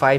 5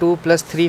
2 + 3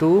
2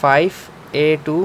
5 A 2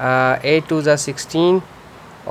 8 2 = 16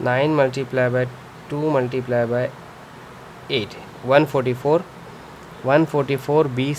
9 × 2 × 8 144 144 20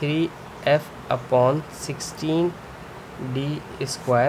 3F/16D²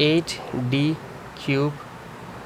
8D³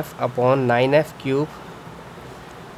F/9F³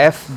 F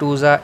2 ×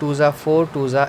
2 × 4 2 ×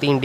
3 D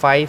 5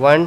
1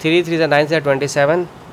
3 3 × 9 = 27،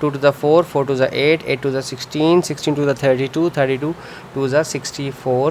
2 × 4 4 × 8 8 × 16 16 × 32 32 2 × 64،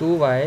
2y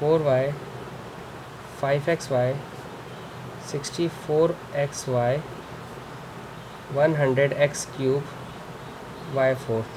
4y 5xy 64xy 100x³ y4،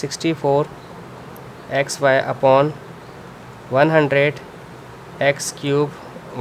64xy/100x³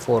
4،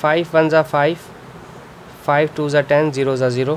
5 1 = 5 5 2 = 10 0 × 0،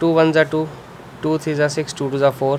2 1 = 2 2 3 × 6 2 2 = 4،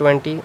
20،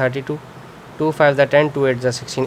32، 2 5 = 10 2 8 = 16،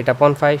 8/5۔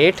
8,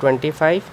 25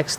x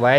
y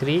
3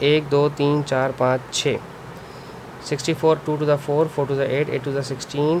1 2 3 4 5 6, 64 2 to the 4 4 to the 8 8 to the 16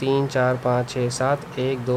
3 4 5 6 7 1 2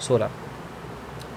16.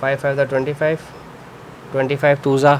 5 5 25 25 2